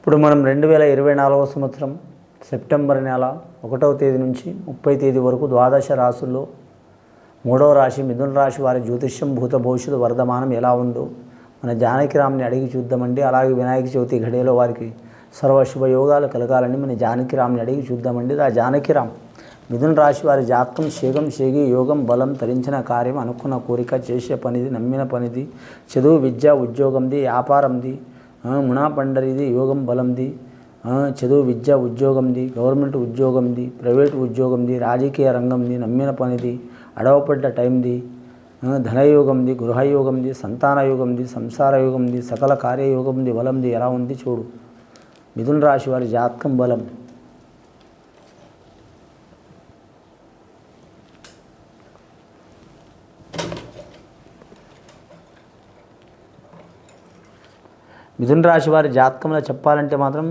ఇప్పుడు మనం 2024వ సంవత్సరం సెప్టెంబర్ నెల 1వ తేదీ నుంచి 30వ తేదీ వరకు ద్వాదశ రాశుల్లో 3వ రాశి మిథున రాశి వారి జ్యోతిష్యం భూత భవిష్యత్తు వర్ధమానం ఎలా ఉందో మన జానకిరామ్ని అడిగి చూద్దామండి. అలాగే వినాయక చవితి ఘడియలో వారికి సర్వశుభయోగాలు కలగాలని మన జానకిరామ్ని అడిగి చూద్దామండి. ఆ జానకిరామ్ మిథున రాశి వారి జాతకం శేగం శేగి యోగం బలం తరించిన కార్యం అనుకున్న కోరిక చేసే పనిది నమ్మిన పనిది చదువు విద్య ఉద్యోగంది వ్యాపారంది మునా పండరిది యోగం బలంది చదువు విద్య ఉద్యోగంది గవర్నమెంట్ ఉద్యోగంది ప్రైవేటు ఉద్యోగంది రాజకీయ రంగంది నమ్మిన పనిది అడవపడ్డ టైంది ధనయోగంది గృహయోగంది సంతాన యోగంది సంసార యోగంది సకల కార్యయోగంది బలంది ఎలా ఉంది చూడు. మిథున రాశి వారి జాతకం బలం మిథున రాశి వారి జాతకంలో చెప్పాలంటే మాత్రం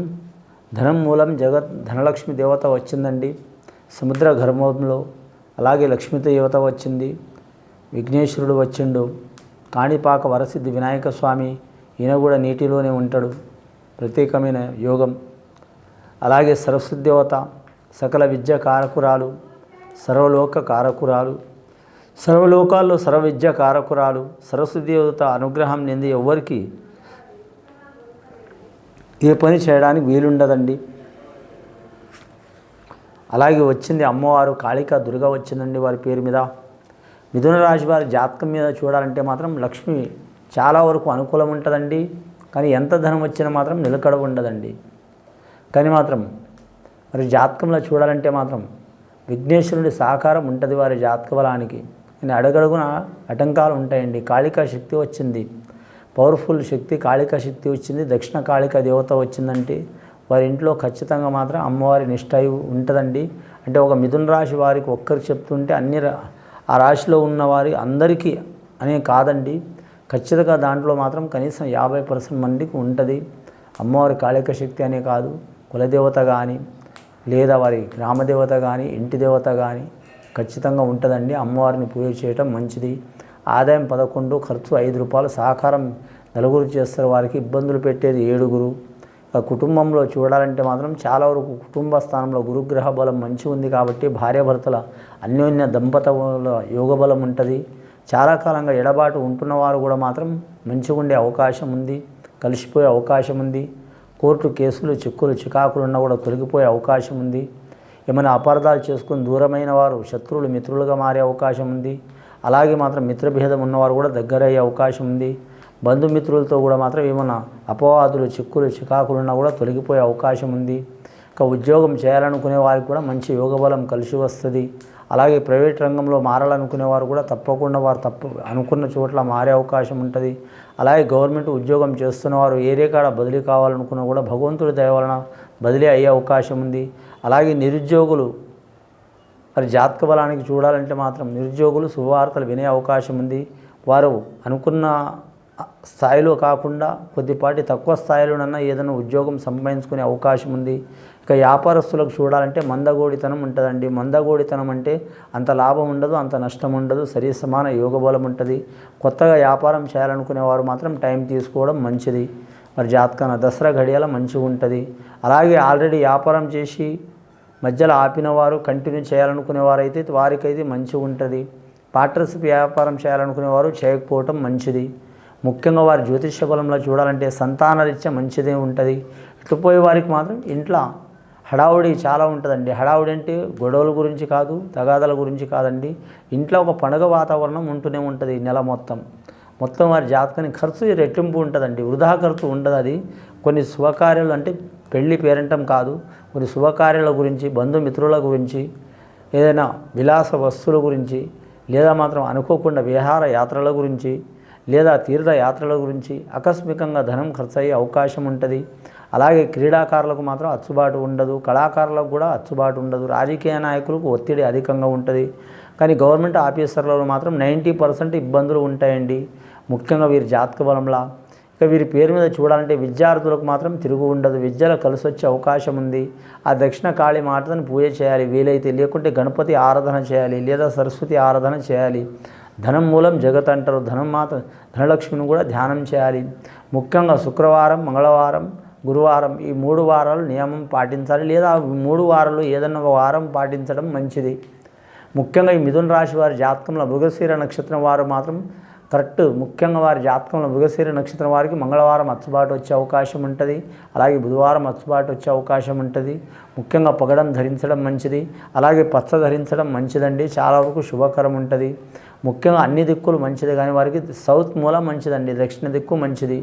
ధనం మూలం జగత్ ధనలక్ష్మి దేవత వచ్చిందండి. సముద్ర గర్భంలో అలాగే లక్ష్మీ దేవత వచ్చింది. విఘ్నేశ్వరుడు వచ్చిండు. కాణిపాక వరసిద్ధి వినాయక స్వామి ఈయన కూడా నీటిలోనే ఉంటాడు. ప్రత్యేకమైన యోగం. అలాగే సరస్వతి దేవత సకల విద్య కారకురాలు సర్వలోక కారకురాలు సర్వలోకాల్లో సర్వ విద్య కారకురాలు సరస్వతి దేవత అనుగ్రహం నింది ఎవరికి ఏ పని చేయడానికి వీలుండదండి. అలాగే వచ్చింది అమ్మవారు కాళికా దుర్గా వచ్చిందండి వారి పేరు మీద. మిథున రాశి వారి జాతకం మీద చూడాలంటే మాత్రం లక్ష్మి చాలా వరకు అనుకూలం ఉంటుందండి. కానీ ఎంత ధనం వచ్చినా మాత్రం నిలకడ ఉండదండి. కానీ మాత్రం మరి జాతకంలో చూడాలంటే మాత్రం విఘ్నేశ్వరుడి సహకారం ఉంటుంది వారి జాతక బలానికి. కానీ అడుగడుగున ఆటంకాలు ఉంటాయండి. కాళికా శక్తి వచ్చింది, పవర్ఫుల్ శక్తి కాళికా శక్తి వచ్చింది. దక్షిణ కాళికా దేవత వచ్చిందంటే వారి ఇంట్లో ఖచ్చితంగా మాత్రం అమ్మవారి నిష్ఠ ఉంటుందండి. అంటే ఒక మిథున రాశి వారికి ఒక్కరికి చెప్తుంటే అన్ని ఆ రాశిలో ఉన్నవారి అందరికీ అనే కాదండి. ఖచ్చితంగా దాంట్లో మాత్రం కనీసం 50% మందికి ఉంటుంది. అమ్మవారి కాళికా శక్తి అనే కాదు, కులదేవత కానీ లేదా వారి గ్రామదేవత కానీ ఇంటి దేవత కానీ ఖచ్చితంగా ఉంటుందండి. అమ్మవారిని పూజ చేయటం మంచిది. ఆదాయం 11, ఖర్చు 5 రూపాయలు. సహకారం 4 చేస్తారు. వారికి ఇబ్బందులు పెట్టేది 7. కుటుంబంలో చూడాలంటే మాత్రం చాలా వరకు కుటుంబ స్థానంలో గురుగ్రహ బలం మంచి ఉంది కాబట్టి భార్యాభర్తల అన్యోన్య దంపతుల యోగ బలం ఉంటుంది. చాలా కాలంగా ఎడబాటు ఉంటున్నవారు కూడా మాత్రం మంచిగా ఉండే అవకాశం ఉంది. కలిసిపోయే అవకాశం ఉంది. కోర్టు కేసులు చిక్కులు చికాకులు ఉన్నా కూడా తొలగిపోయే అవకాశం ఉంది. ఏమైనా అపార్థాలు చేసుకుని దూరమైన వారు శత్రువులు మిత్రులుగా మారే అవకాశం ఉంది. అలాగే మాత్రం మిత్రభేదం ఉన్నవారు కూడా దగ్గరయ్యే అవకాశం ఉంది. బంధుమిత్రులతో కూడా మాత్రం ఏమైనా అపవాదులు చిక్కులు చికాకులు ఉన్నా కూడా తొలగిపోయే అవకాశం ఉంది. ఇక ఉద్యోగం చేయాలనుకునే వారికి కూడా మంచి యోగబలం కలిసి వస్తుంది. అలాగే ప్రైవేట్ రంగంలో మారాలనుకునే వారు కూడా తప్పకుండా వారు అనుకున్న చోట్ల మారే అవకాశం ఉంటుంది. అలాగే గవర్నమెంట్ ఉద్యోగం చేస్తున్నవారు ఏరియా కాడ బదిలీ కావాలనుకున్నా కూడా భగవంతుడి దయ వలన బదిలీ అయ్యే అవకాశం ఉంది. అలాగే నిరుద్యోగులు మరి జాతక బలానికి చూడాలంటే మాత్రం నిరుద్యోగులు శుభవార్తలు వినే అవకాశం ఉంది. వారు అనుకున్న స్థాయిలో కాకుండా కొద్దిపాటి తక్కువ స్థాయిలోనన్నా ఏదైనా ఉద్యోగం సంపాదించుకునే అవకాశం ఉంది. ఇక వ్యాపారస్తులకు చూడాలంటే మందగోడితనం ఉంటుందండి. మందగోడితనం అంటే అంత లాభం ఉండదు, అంత నష్టం ఉండదు, సరి సమాన యోగ బలం ఉంటుంది. కొత్తగా వ్యాపారం చేయాలనుకునే వారు మాత్రం టైం తీసుకోవడం మంచిది. మరి జాతకాన దసరా ఘడియాల మంచిగా ఉంటుంది. అలాగే ఆల్రెడీ వ్యాపారం చేసి మధ్యలో ఆపిన వారు కంటిన్యూ చేయాలనుకునేవారైతే వారికైతే మంచిగా ఉంటుంది. పార్ట్నర్షిప్ వ్యాపారం చేయాలనుకునేవారు చేయకపోవటం మంచిది. ముఖ్యంగా వారి జ్యోతిష బలంలో చూడాలంటే సంతానరీత్యా మంచిదే ఉంటుంది. ఇటుపోయే వారికి మాత్రం ఇంట్లో హడావుడి చాలా ఉంటుందండి. హడావుడి అంటే గొడవల గురించి కాదు, తగాదాల గురించి కాదండి. ఇంట్లో ఒక పండుగ వాతావరణం ఉంటూనే ఉంటుంది నెల మొత్తం వారి జాతకానికి ఖర్చు రెట్టింపు ఉంటుందండి. వృధా ఖర్చు ఉండదు. అది కొన్ని శుభకార్యాలు అంటే పెళ్లి పేరంటం కాదు, కొన్ని శుభకార్యాల గురించి బంధుమిత్రుల గురించి ఏదైనా విలాస వస్తువుల గురించి లేదా మాత్రం అనుకోకుండా విహార యాత్రల గురించి లేదా తీర్థయాత్రల గురించి ఆకస్మికంగా ధనం ఖర్చు అయ్యే అవకాశం ఉంటుంది. అలాగే క్రీడాకారులకు మాత్రం అచ్చుబాటు ఉండదు, కళాకారులకు కూడా అచ్చుబాటు ఉండదు, రాజకీయ నాయకులకు ఒత్తిడి అధికంగా ఉంటుంది. కానీ గవర్నమెంట్ ఆఫీసర్లలో మాత్రం 90% ఇబ్బందులు ఉంటాయండి. ముఖ్యంగా వీరి జాతక బలంలా. ఇక వీరి పేరు మీద చూడాలంటే విద్యార్థులకు మాత్రం తిరుగు ఉండదు. విద్యలో కలిసి వచ్చే అవకాశం ఉంది. ఆ దక్షిణ కాళీ మాతను పూజ చేయాలి వీలైతే, లేకుంటే గణపతి ఆరాధన చేయాలి లేదా సరస్వతి ఆరాధన చేయాలి. ధనం మూలం జగత్ అంటారు. ధనలక్ష్మిని కూడా ధ్యానం చేయాలి. ముఖ్యంగా శుక్రవారం, మంగళవారం, గురువారం ఈ 3 వారాలు నియమం పాటించాలి, లేదా 3 వారాలు ఏదన్నా ఒక వారం పాటించడం మంచిది. ముఖ్యంగా ఈ మిథున రాశి వారి జాతకంలో మృగశిర నక్షత్రం వారు మాత్రం కరెక్ట్, ముఖ్యంగా వారి జాతకంలో మృగశిర నక్షత్రం వారికి మంగళవారం అచ్చుబాటు వచ్చే అవకాశం ఉంటుంది, అలాగే బుధవారం అచ్చుబాటు వచ్చే అవకాశం ఉంటుంది. ముఖ్యంగా పగడం ధరించడం మంచిది, అలాగే పచ్చ ధరించడం మంచిదండి, చాలా వరకు శుభకరం ఉంటుంది. ముఖ్యంగా అన్ని దిక్కులు మంచిది, కానీ వారికి సౌత్ మూల మంచిదండి, దక్షిణ దిక్కు మంచిది.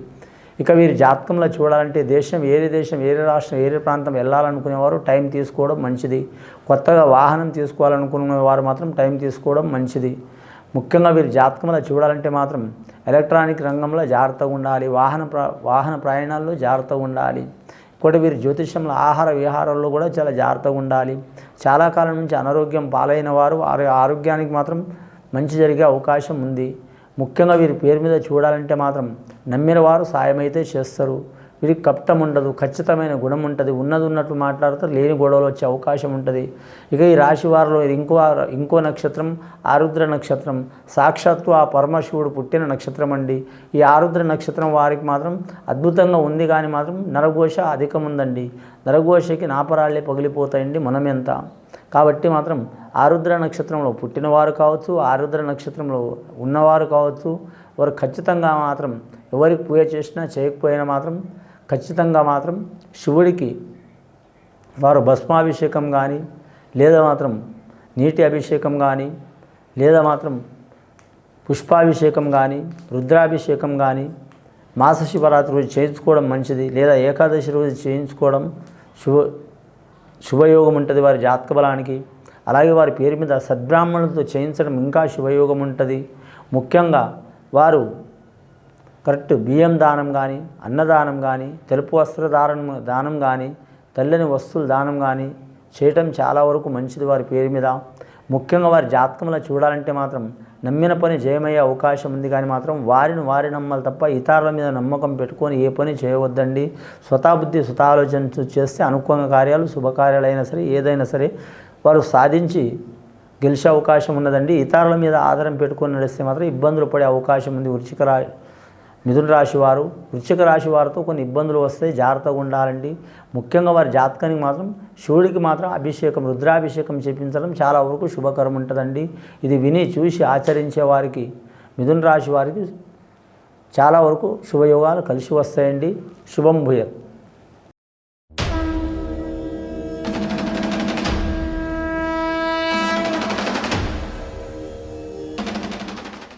ఇక వీరి జాతకంలో చూడాలంటే దేశం, వేరే రాష్ట్రం, వేరే ప్రాంతం వెళ్ళాలనుకునేవారు టైం తీసుకోవడం మంచిది. కొత్తగా వాహనం తీసుకోవాలనుకునే వారు మాత్రం టైం తీసుకోవడం మంచిది. ముఖ్యంగా వీరి జాతకంలో చూడాలంటే మాత్రం ఎలక్ట్రానిక్ రంగంలో జాగ్రత్తగా ఉండాలి, వాహన ప్రయాణాల్లో జాగ్రత్తగా ఉండాలి. ఇంకోటి వీరి జ్యోతిష్యంలో ఆహార విహారాల్లో కూడా చాలా జాగ్రత్తగా ఉండాలి. చాలా కాలం నుంచి అనారోగ్యం పాలైన వారు వారి ఆరోగ్యానికి మాత్రం మంచి జరిగే అవకాశం ఉంది. ముఖ్యంగా వీరి పేరు మీద చూడాలంటే మాత్రం నమ్మిన వారు సాయమైతే చేస్తారు. వీరికి కపటం ఉండదు, ఖచ్చితమైన గుణం ఉంటుంది, ఉన్నది ఉన్నట్లు మాట్లాడతారు, లేని గొడవలు వచ్చే అవకాశం ఉంటుంది. ఇక ఈ రాశి వారిలో ఇంకో నక్షత్రం ఆరుద్ర నక్షత్రం, సాక్షాత్తు ఆ పరమశివుడు పుట్టిన నక్షత్రం అండి. ఈ ఆరుద్ర నక్షత్రం వారికి మాత్రం అద్భుతంగా ఉంది, కానీ మాత్రం నరఘోష అధికం ఉందండి. నరఘోషకి నాపరాళ్ళే పగిలిపోతాయండి మనమెంత. కాబట్టి మాత్రం ఆరుద్ర నక్షత్రంలో పుట్టినవారు కావచ్చు, ఆరుద్ర నక్షత్రంలో ఉన్నవారు కావచ్చు, వారు ఖచ్చితంగా మాత్రం ఎవరికి పూజ చేసినా చేయకపోయినా మాత్రం ఖచ్చితంగా మాత్రం శివుడికి వారు భస్మాభిషేకం కానీ, లేదా మాత్రం నీటి అభిషేకం కానీ, లేదా మాత్రం పుష్పాభిషేకం కానీ, రుద్రాభిషేకం కానీ మాస శివరాత్రి రోజు చేయించుకోవడం మంచిది, లేదా ఏకాదశి రోజు చేయించుకోవడం శుభయోగం ఉంటుంది వారి జాతక బలానికి. అలాగే వారి పేరు మీద సద్బ్రాహ్మణులతో చేయించడం ఇంకా శుభయోగం ఉంటుంది. ముఖ్యంగా వారు కరెక్ట్ బియ్యం దానం కానీ, అన్నదానం కానీ, తెలుపు వస్త్ర దానం కానీ, తెల్లని వస్తువుల దానం కానీ చేయటం చాలా వరకు మంచిది వారి పేరు మీద. ముఖ్యంగా వారి జాతకంలో చూడాలంటే మాత్రం నమ్మిన పని జయమయ్యే అవకాశం ఉంది, కానీ మాత్రం వారి నమ్మాలి తప్ప ఇతరుల మీద నమ్మకం పెట్టుకొని ఏ పని చేయవద్దండి. స్వతాబుద్ధి స్వతాలోచన చేస్తే అనుకూల కార్యాలు, శుభకార్యాలైనా సరే ఏదైనా సరే వారు సాధించి గెలిచే అవకాశం ఉన్నదండి. ఇతరుల మీద ఆధారం పెట్టుకొని నడిస్తే మాత్రం ఇబ్బందులు పడే అవకాశం ఉంది. మిథున రాశి వారు, వృశ్చిక రాశి వారితో కొన్ని ఇబ్బందులు వస్తాయి, జాగ్రత్తగా ఉండాలండి. ముఖ్యంగా వారి జాతకానికి మాత్రం శివుడికి మాత్రం అభిషేకం, రుద్రాభిషేకం చేపించడం చాలా వరకు శుభకరం ఉంటుందండి. ఇది విని చూసి ఆచరించే వారికి, మిథున రాశి వారికి చాలా వరకు శుభయోగాలు కలిసి వస్తాయండి. శుభం భూయత్.